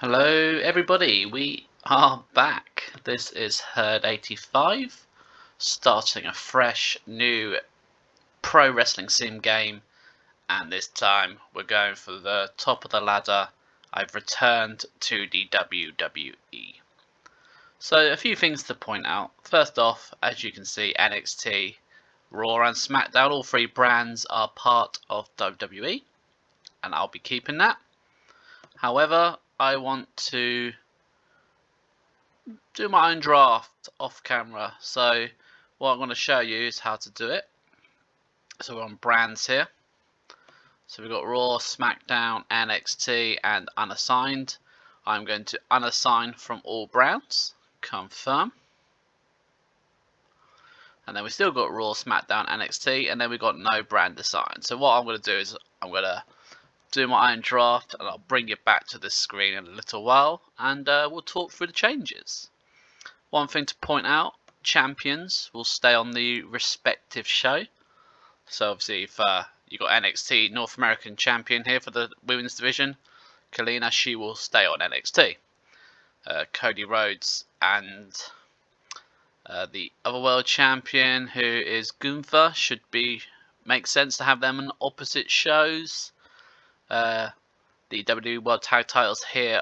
Hello everybody, we are back. This is Herd 85, starting a fresh new pro wrestling sim game, and this time we're going for the top of the ladder. I've returned to the WWE. So a few things to point out. First off, as you can see, NXT, Raw and Smackdown, all three brands are part of WWE, and I'll be keeping that. However, I want to do my own draft off camera, so what I'm going to show you is how to do it. So we're on brands here, so we've got Raw, SmackDown, NXT and unassigned. I'm going to unassign from all brands, confirm, and then we still got Raw, SmackDown, NXT, and then we've got no brand assigned. So what I'm going to do is I'm going to do my own draft, and I'll bring it back to this screen in a little while, and we'll talk through the changes. One thing to point out, champions will stay on the respective show. So obviously if you got NXT North American champion here for the women's division, Kalina, she will stay on NXT. Cody Rhodes and the other world champion, who is Gunther, should make sense to have them on opposite shows. The WWE World Tag Titles here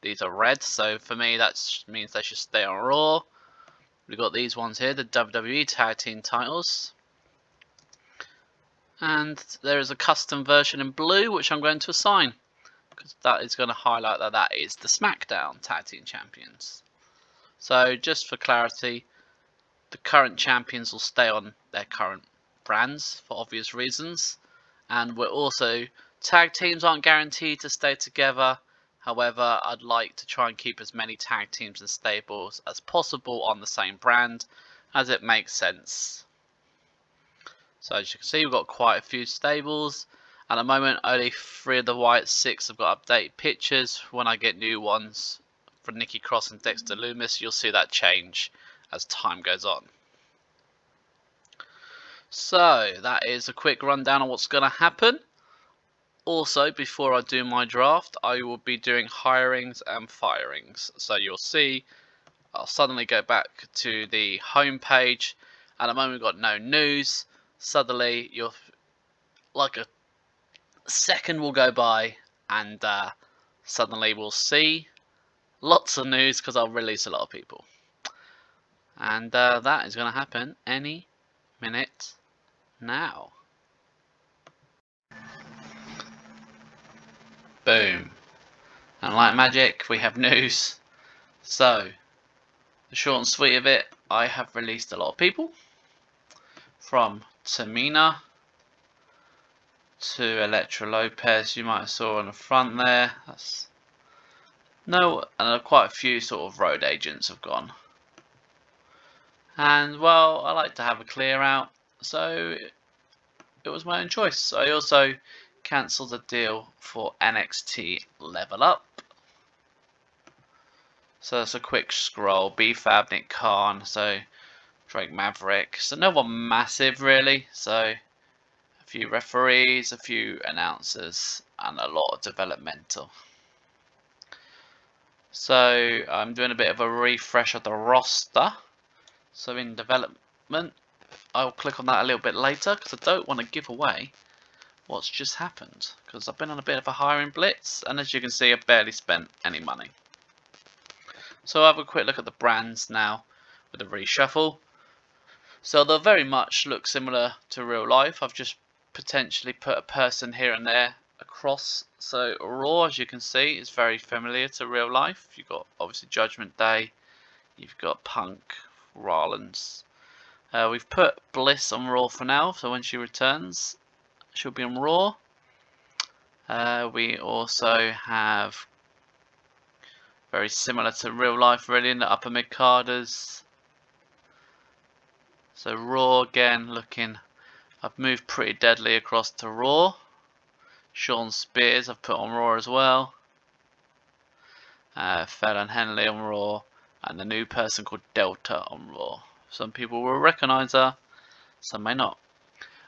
these are red, so for me that means they should stay on Raw. We've got these ones here, the WWE Tag Team titles. And there is a custom version in blue, which I'm going to assign, because that is going to highlight that is the SmackDown Tag Team Champions. So just for clarity, the current champions will stay on their current brands for obvious reasons. And we're also, tag teams aren't guaranteed to stay together. However, I'd like to try and keep as many tag teams and stables as possible on the same brand, as it makes sense. So as you can see, we've got quite a few stables. At the moment, only 3 of the white 6 have got updated pictures. When I get new ones for Nikki Cross and Dexter Lumis, you'll see that change as time goes on. So that is a quick rundown on what's going to happen. Also, before I do my draft, I will be doing hirings and firings. So you'll see, I'll suddenly go back to the home page. At the moment, we've got no news. Suddenly, like a second will go by, and suddenly we'll see lots of news, because I'll release a lot of people. And that is going to happen any minute now. Boom. And like magic, we have news. So, the short and sweet of it, I have released a lot of people. From Tamina to Electra Lopez, you might have saw on the front there. Quite a few sort of road agents have gone. And well, I like to have a clear out, so it was my own choice. I also cancelled the deal for NXT Level Up. So that's a quick scroll. B-Fab, Nick Khan, so Drake Maverick. So no one massive really. So a few referees, a few announcers, and a lot of developmental. So I'm doing a bit of a refresh of the roster. So in development, I'll click on that a little bit later, because I don't want to give away what's just happened, because I've been on a bit of a hiring blitz, and as you can see, I've barely spent any money. So I'll have a quick look at the brands now with the reshuffle. So they'll very much look similar to real life. I've just potentially put a person here and there across. So Raw, as you can see, is very familiar to real life. You've got obviously Judgment Day, you've got Punk, Rollins. We've put Bliss on Raw for now, so when she returns, she'll be on Raw. We also have, very similar to real life really, in the upper mid carders. So Raw again looking, I've moved Pretty Deadly across to Raw. Sean Spears I've put on Raw as well. Fallon Henley on Raw, and the new person called Delta on Raw. Some people will recognise her, some may not.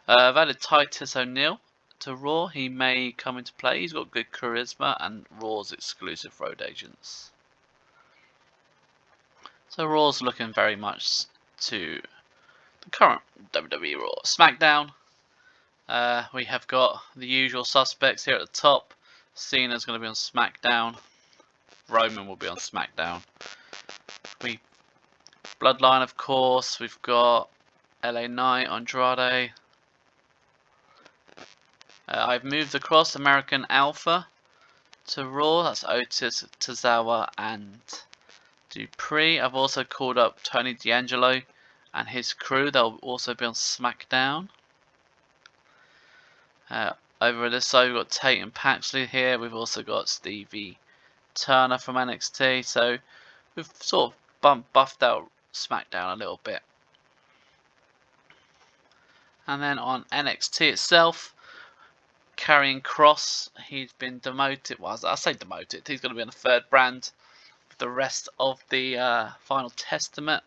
I've added Titus O'Neil to Raw. He may come into play. He's got good charisma and Raw's exclusive road agents. So Raw's looking very much to the current WWE Raw. SmackDown, we have got the usual suspects here at the top. Cena's going to be on SmackDown. Roman will be on SmackDown. Bloodline, of course. We've got LA Knight, Andrade. I've moved across American Alpha to Raw. That's Otis, Tozawa, and Dupree. I've also called up Tony D'Angelo and his crew. They'll also be on SmackDown. Over this side, we've got Tate and Paxley here. We've also got Stevie Turner from NXT. So we've sort of buffed out SmackDown a little bit. And then on NXT itself, Karrion Kross, he's been demoted. Well, I say demoted. He's going to be on the third brand. The rest of the Final Testament.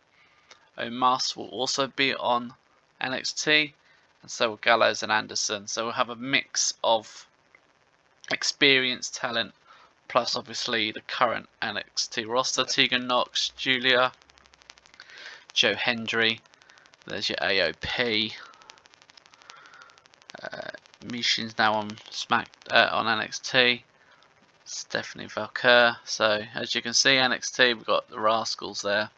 Omos will also be on NXT, and so will Gallows and Anderson. So we'll have a mix of experienced talent, plus obviously the current NXT roster. Tegan Nox, Julia, Joe Hendry. There's your AOP. Mishin's now on on NXT. Stephanie Valker. So as you can see, NXT, we've got the Rascals there.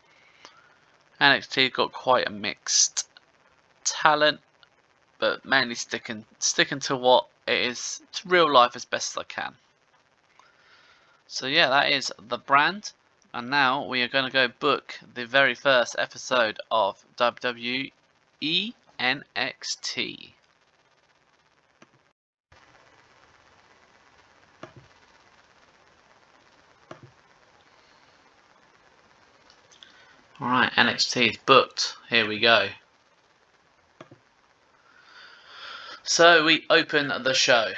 NXT got quite a mixed talent, but mainly sticking to what it is to real life as best as I can. So yeah, that is the brand, and now we are going to go book the very first episode of WWE NXT. Alright, NXT is booked. Here we go. So we open the show.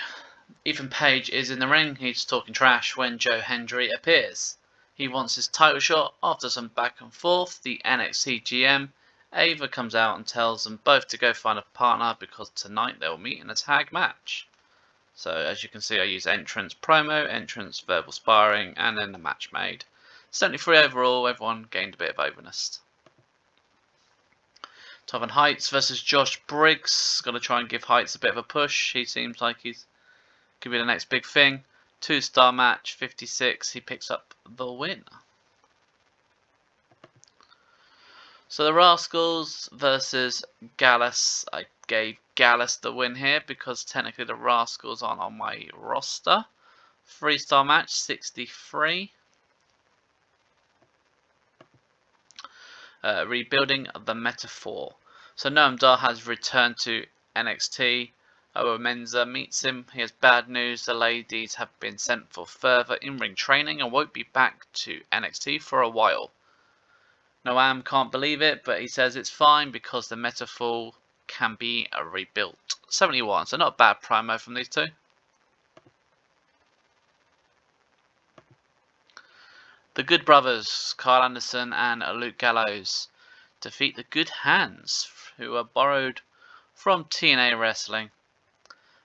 Ethan Page is in the ring. He's talking trash when Joe Hendry appears. He wants his title shot. After some back and forth, the NXT GM Ava comes out and tells them both to go find a partner because tonight they'll meet in a tag match. So as you can see, I use entrance promo, entrance verbal sparring, and then the match made. 73 overall, everyone gained a bit of overness. Tovin Heights versus Josh Briggs. Going to try and give Heights a bit of a push. He seems like he's could be the next big thing. 2-star match, 56. He picks up the win. So the Rascals versus Gallus. I gave Gallus the win here because technically the Rascals aren't on my roster. 3-star match, 63. Rebuilding the metaphor. So Noam Dar has returned to NXT. Oa Menza meets him. He has bad news. The ladies have been sent for further in-ring training and won't be back to NXT for a while. Noam can't believe it, but he says it's fine because the metaphor can be rebuilt. 71, so not a bad promo from these two. The Good Brothers, Carl Anderson and Luke Gallows, defeat the Good Hands, who are borrowed from TNA Wrestling.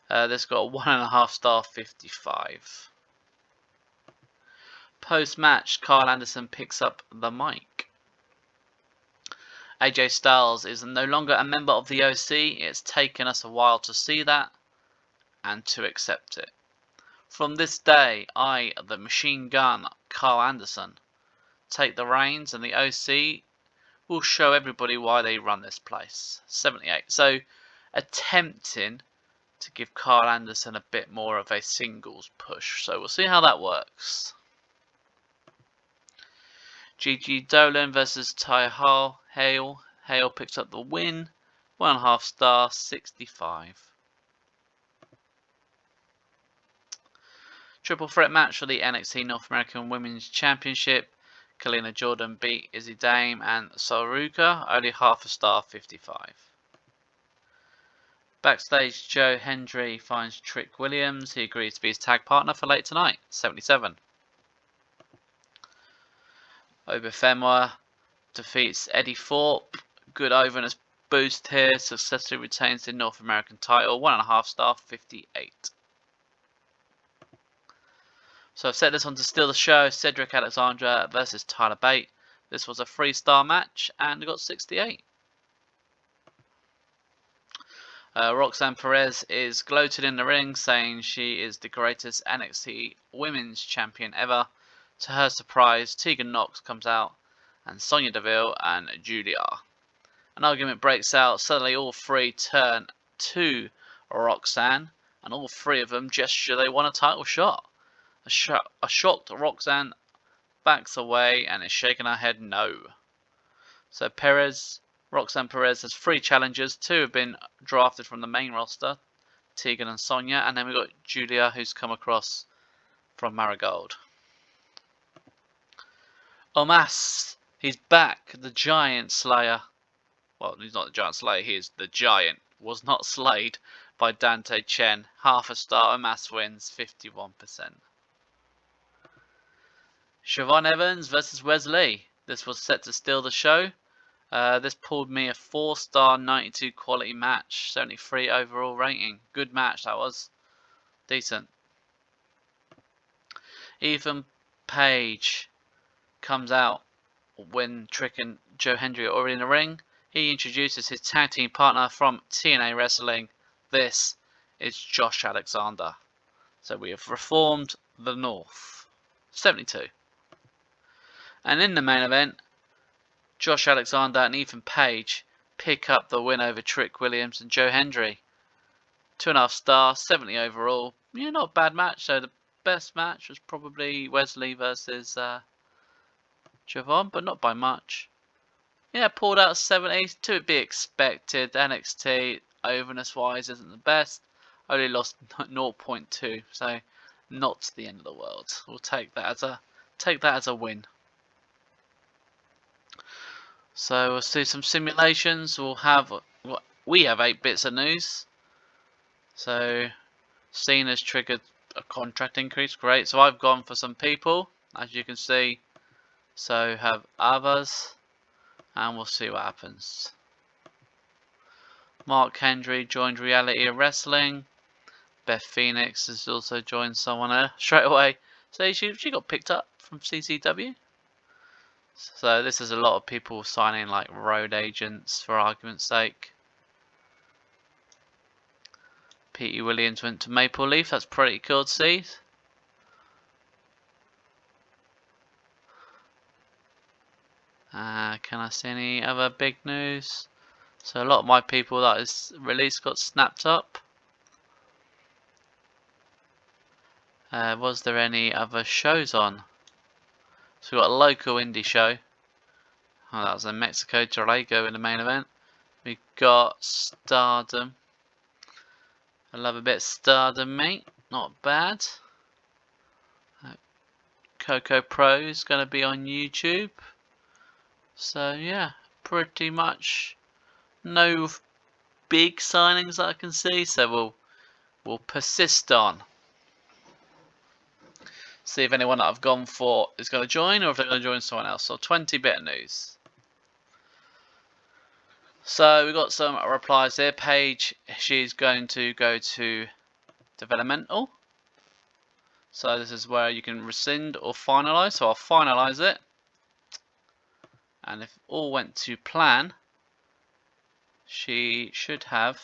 This got a 1.5 star, 55. Post-match, Carl Anderson picks up the mic. AJ Styles is no longer a member of the OC. It's taken us a while to see that and to accept it. From this day, I, the machine gun, Carl Anderson, take the reins, and the OC will show everybody why they run this place. 78. So, attempting to give Carl Anderson a bit more of a singles push. So, we'll see how that works. Gigi Dolan versus Ty Hale. Hale picks up the win. 1.5 star, 65. Triple threat match for the NXT North American Women's Championship. Kalina Jordan beat Izzy Dame and Saruka. Only 0.5 star, 55. Backstage, Joe Hendry finds Trick Williams. He agrees to be his tag partner for late tonight. 77. Obafemwa defeats Eddie Thorpe. Good overness boost here. Successfully retains the North American title. 1.5 star, 58. So I've set this one to steal the show. Cedric Alexander versus Tyler Bate. This was a 3-star match and it got 68. Roxanne Perez is gloated in the ring, saying she is the greatest NXT Women's Champion ever. To her surprise, Tegan Nox comes out, and Sonya Deville and Julia. An argument breaks out. Suddenly all three turn to Roxanne, and all three of them gesture they want a title shot. A shocked Roxanne backs away and is shaking her head no. So Roxanne Perez has 3 challengers. 2 have been drafted from the main roster, Tegan and Sonya, and then we've got Julia, who's come across from Marigold. Omos, he's back, the Giant Slayer. Well, he's not the Giant Slayer, he is the Giant. Was not slayed by Dante Chen. 1/2 star, Omos wins, 51%. Siobhan Evans versus Wesley. This was set to steal the show. This pulled me a 4-star 92 quality match, 73 overall rating. Good match, that was. Decent. Ethan Page comes out when Trick and Joe Hendry are already in the ring. He introduces his tag team partner from TNA Wrestling. This is Josh Alexander. So we have reformed the North. 72. And in the main event, Josh Alexander and Ethan Page pick up the win over Trick Williams and Joe Hendry. 2.5 stars, 70 overall. Yeah, not a bad match. So the best match was probably Wesley versus Javon, but not by much. Yeah, pulled out 70 to be expected. NXT overness wise isn't the best. Only lost 0.2, so not the end of the world. We'll take that as a win. So we'll do some simulations. We have 8 bits of news. So Cena's triggered a contract increase. Great. So I've gone for some people, as you can see. So have others, and we'll see what happens. Mark Hendry joined Reality of Wrestling. Beth Phoenix has also joined someone there straight away. So she got picked up from CCW. So this is a lot of people signing like road agents for argument's sake. Petey Williams went to Maple Leaf. That's pretty cool to see. Can I see any other big news? So a lot of my people that is released got snapped up. Was there any other shows on? So we've got a local indie show. Oh, that was in Mexico, Dorego in the main event. We got Stardom. I love a bit of Stardom, mate. Not bad. Coco Pro is going to be on YouTube. So yeah, pretty much no big signings that I can see. So we'll persist on. See if anyone that I've gone for is going to join, or if they're going to join someone else. So 20 bit of news. So we've got some replies here. Paige, she's going to go to developmental. So this is where you can rescind or finalize. So I'll finalize it. And if all went to plan, she should have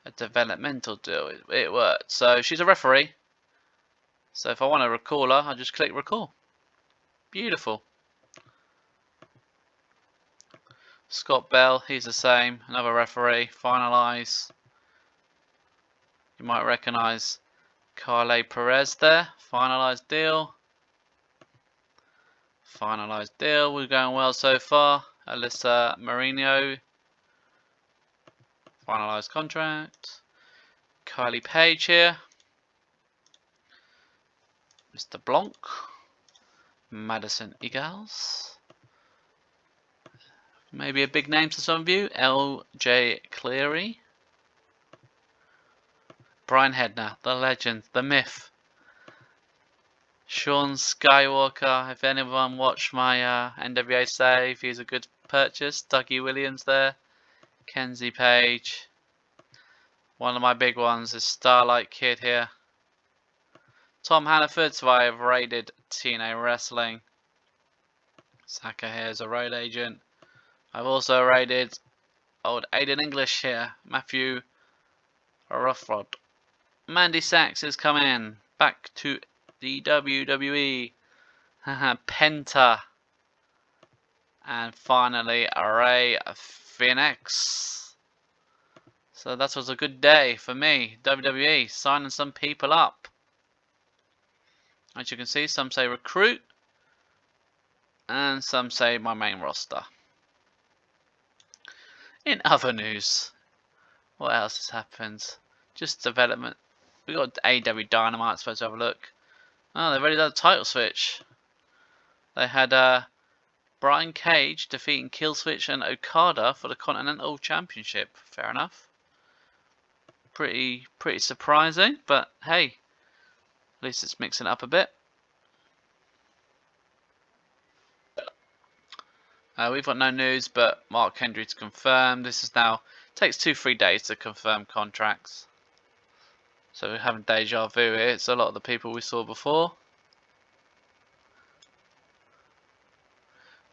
a developmental deal. It worked. So she's a referee. So if I want to recall her, I just click recall. Beautiful. Scott Bell, he's the same. Another referee. Finalise. You might recognise Carly Perez there. Finalise deal. Finalise deal. We're going well so far. Alyssa Marino. Finalise contract. Kylie Page here. Mr. Blanc, Madison Eagles, maybe a big name to some of you, LJ Cleary, Brian Hedner, the legend, the myth, Sean Skywalker. If anyone watched my NWA save, he's a good purchase. Dougie Williams there, Kenzie Page. One of my big ones is Starlight Kid here. Tom Hannaford, so I have raided TNA Wrestling. Saka here is a road agent. I've also raided old Aiden English here. Matthew Ruffrod. Mandy Sachs is coming back to the WWE. Penta. And finally, Ray Phoenix. So that was a good day for me. WWE signing some people up. As you can see, some say recruit. And some say my main roster. In other news, what else has happened? Just development. We got AW Dynamite, supposed to have a look. Oh, they've already done a title switch. They had Brian Cage defeating Killswitch and Okada for the Continental Championship. Fair enough. Pretty surprising, but hey, at least it's mixing it up a bit. We've got no news, but Mark Hendry's confirmed. This is now takes 2-3 days to confirm contracts. So we're having deja vu here. It's a lot of the people we saw before.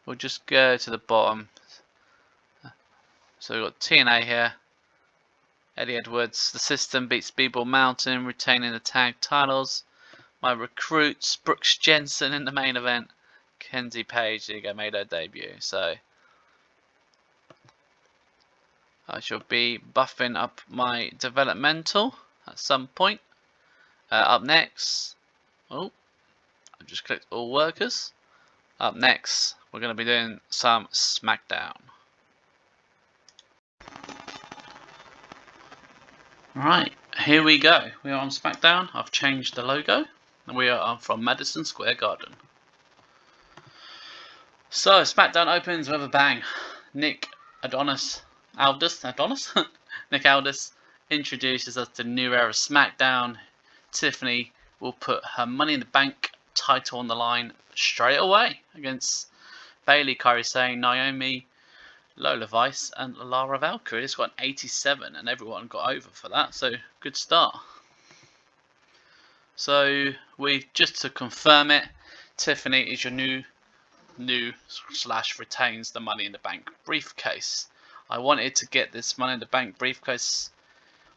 We'll just go to the bottom. So we've got TNA here. Eddie Edwards. The System beats Speedball Mountain, retaining the tag titles. My recruits, Brooks Jensen in the main event. Kenzie Page, there you go, made her debut. So I shall be buffing up my developmental at some point. Up next, oh, I just clicked all workers. Up next, we're going to be doing some Smackdown. Right, here we go. We are on Smackdown. I've changed the logo, and we are from Madison Square Garden. So Smackdown opens with a bang. Nick Aldis introduces us to new era Smackdown. Tiffany will put her Money in the Bank title on the line straight away against Bayley, Kairi Sane, Naomi, Lola Vice, and Lara Valkyrie. It's got an 87, and everyone got over for that. So good start. So just to confirm it, Tiffany is your new / retains the Money in the Bank briefcase. I wanted to get this Money in the Bank briefcase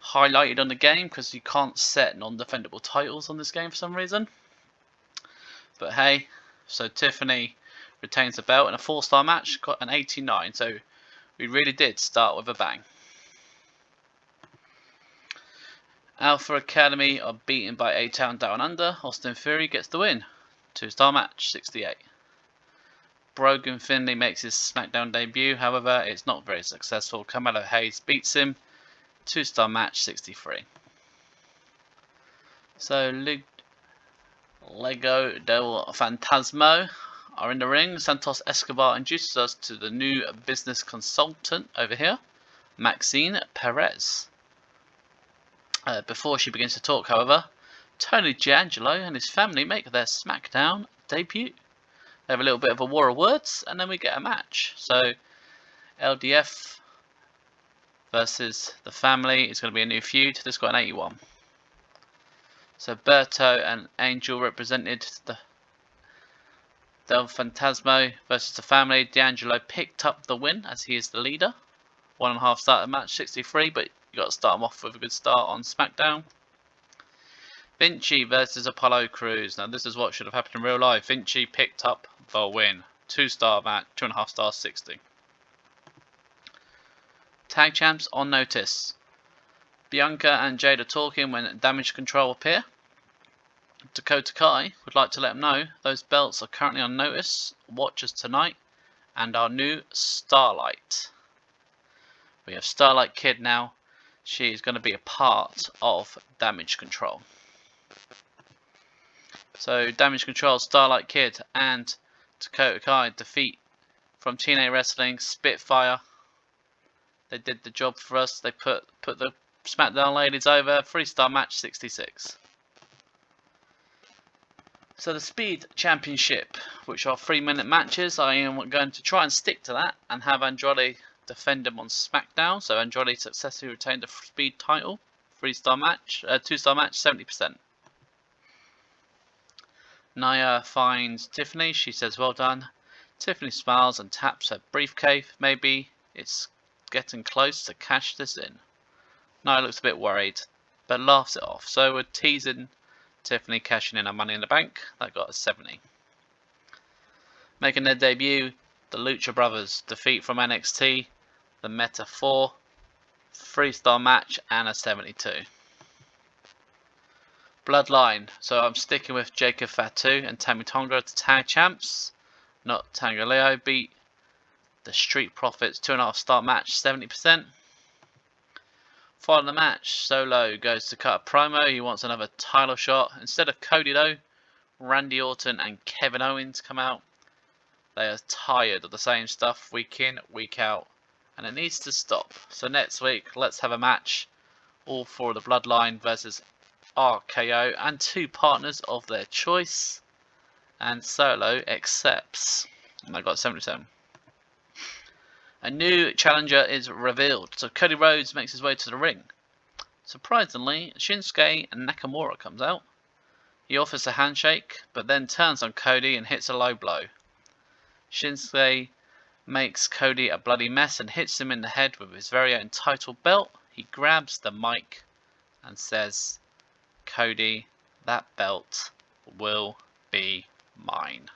highlighted on the game because you can't set non-defendable titles on this game for some reason. But hey, so Tiffany retains the belt in a 4-star match, got an 89, so we really did start with a bang. Alpha Academy are beaten by A-Town Down Under. Austin Theory gets the win. 2-star match, 68. Brogan Finley makes his Smackdown debut, however it's not very successful. Carmelo Hayes beats him. 2-star match, 63. So Lego del Fantasmo are in the ring. Santos Escobar introduces us to the new business consultant over here, Maxine Perez. Before she begins to talk, however, Tony D'Angelo and his family make their Smackdown debut. They have a little bit of a war of words, and then we get a match. So LDF versus the family. It's going to be a new feud. This has got an 81. So Berto and Angel represented the Del Fantasmo versus the family. D'Angelo picked up the win as he is the leader. 1.5 star match, 63, but you got to start them off with a good start on SmackDown. Vinci versus Apollo Crews. Now this is what should have happened in real life. Vinci picked up the win. 2-star match, 2.5 stars, 60. Tag champs on notice. Bianca and Jade are talking when Damage Control appear. Dakota Kai would like to let them know those belts are currently on notice. Watch us tonight and our new Starlight. We have Starlight Kid now. She is going to be a part of Damage Control. So Damage Control, Starlight Kid and Dakota Kai defeat from TNA Wrestling Spitfire. They did the job for us. They put the SmackDown ladies over. 3-star match, 66. So the Speed Championship, which are 3-minute matches, I am going to try and stick to that and have Andrade defend him on SmackDown. So Andrade successfully retained the Speed title. 2-star match, 70%. Nia finds Tiffany. She says, "Well done." Tiffany smiles and taps her briefcase. Maybe it's getting close to cash this in. Nia looks a bit worried, but laughs it off. So we're teasing Tiffany cashing in her Money in the Bank. That got a 70. Making their debut, the Lucha Brothers defeat from NXT, the Meta 4, 3-star match and a 72. Bloodline. So I'm sticking with Jacob Fatu and Tammy Tonga to tag champs. Not Tangaleo. Beat the Street Profits 2.5-star match, 70%. Following the match, Solo goes to cut a promo. He wants another title shot. Instead of Cody though, Randy Orton and Kevin Owens come out. They are tired of the same stuff week in, week out, and it needs to stop. So next week, let's have a match. All four of the Bloodline versus RKO and 2 partners of their choice. And Solo accepts. And I got 77. A new challenger is revealed. So Cody Rhodes makes his way to the ring. Surprisingly, Shinsuke Nakamura comes out. He offers a handshake, but then turns on Cody and hits a low blow. Shinsuke makes Cody a bloody mess and hits him in the head with his very own title belt. He grabs the mic and says, "Cody, that belt will be mine."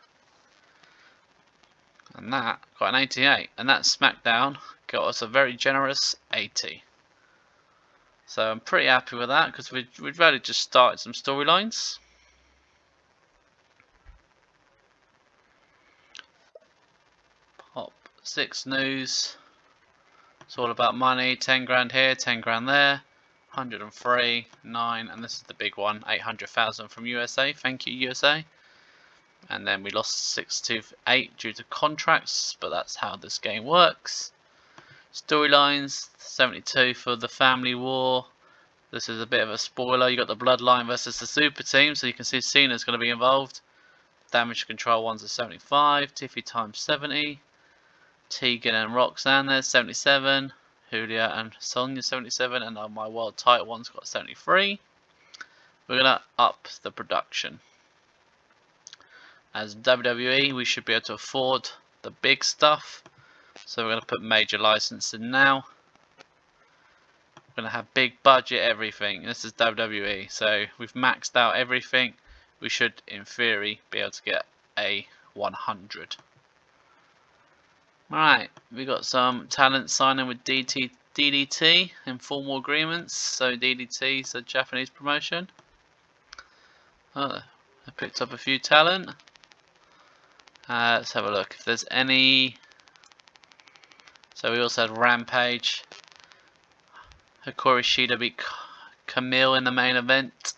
And that got an 88. And that SmackDown got us a very generous 80. So I'm pretty happy with that because we'd really just started some storylines. Pop 6 news. It's all about money. 10 grand here, 10 grand there. 103, 9, and this is the big one, 800,000 from USA. Thank you, USA. And then we lost 6-8 due to contracts, but that's how this game works. Storylines, 72 for the Family War. This is a bit of a spoiler. You got the Bloodline versus the Super Team, so you can see Cena's going to be involved. Damage Control one's a 75, Tiffy times 70, Tegan and Roxanne there's 77. Julia and Sonya 77, and my world title one's got 73. We're gonna up the production. As WWE, we should be able to afford the big stuff, so we're gonna put major licensing now. We're gonna have big budget everything. This is WWE, so we've maxed out everything. We should, in theory, be able to get a 100. Alright, we got some talent signing with DDT, informal agreements. So DDT is a Japanese promotion. Oh, I picked up a few talent. Let's have a look if there's any. So we also had Rampage. Hikaru Shida beat Camille in the main event.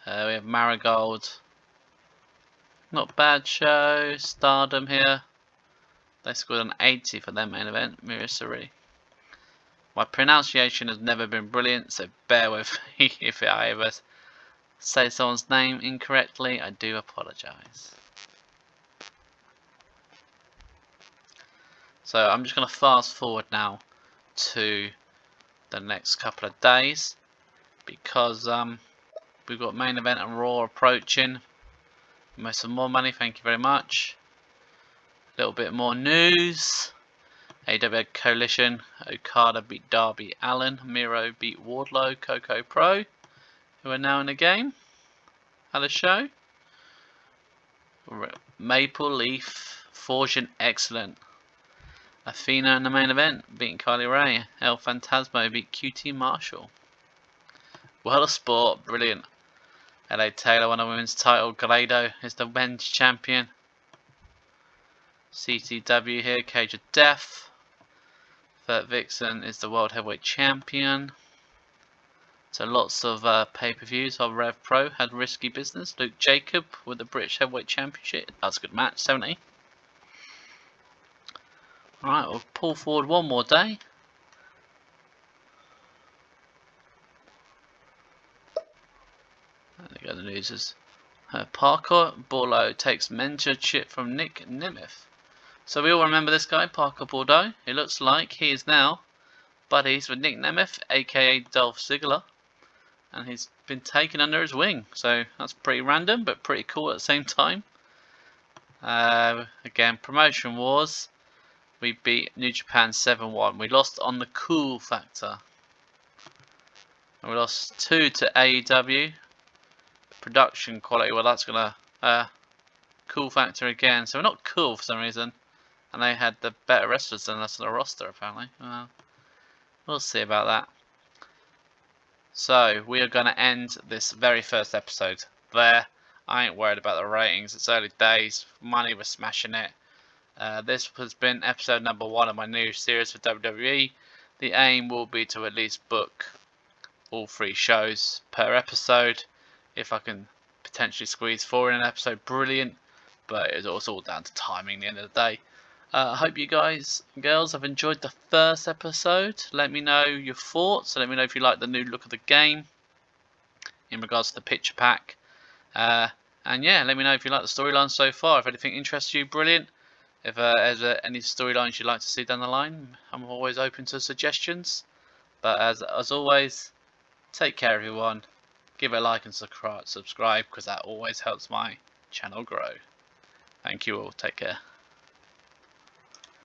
We have Marigold. Not bad show. Stardom here. They scored an 80 for their main event. Mirisuri. My pronunciation has never been brilliant, so bear with me if I ever say someone's name incorrectly. I do apologise. So I'm just going to fast forward now to the next couple of days because we've got main event and Raw approaching. Make some more money, thank you very much. A little bit more news. AW Coalition, Okada beat Darby Allin, Miro beat Wardlow, Coco Pro, who are now in the game. Had a show. Maple Leaf, Fortune, excellent. Athena in the main event, beating Kylie Ray. El Phantasmo beat QT Marshall. World of Sport, brilliant. LA Taylor won a women's title. Grado is the men's champion. CTW here, Cage of Death. Vert Vixen is the World Heavyweight Champion. So lots of pay-per-views. Our Rev Pro had Risky Business. Luke Jacob with the British Heavyweight Championship. That's a good match, 70. Alright, we'll pull forward one more day. There you go, the news is Parker. Borlo takes mentorship from Nick Nemeth. So we all remember this guy, Parker Bordeaux. It looks like he is now buddies with Nick Nemeth, aka Dolph Ziggler, and he's been taken under his wing. So that's pretty random, but pretty cool at the same time. Again, Promotion Wars. We beat New Japan 7-1. We lost on the cool factor. And we lost 2 to AEW. Production quality, well, that's gonna cool factor again. So we're not cool for some reason. And they had the better wrestlers than us on the roster, apparently. We'll see about that. So we are going to end this very first episode there. I ain't worried about the ratings. It's early days. Money, we're smashing it. This has been episode number 1 of my new series for WWE. The aim will be to at least book all 3 shows per episode. If I can potentially squeeze 4 in an episode, brilliant. But it's all down to timing at the end of the day. I hope you guys and girls have enjoyed the first episode. Let me know your thoughts. Let me know if you like the new look of the game in regards to the picture pack. And yeah, let me know if you like the storyline so far. If anything interests you, brilliant. If there's any storylines you'd like to see down the line, I'm always open to suggestions. But as always, take care everyone. Give it a like and subscribe because that always helps my channel grow. Thank you all. Take care.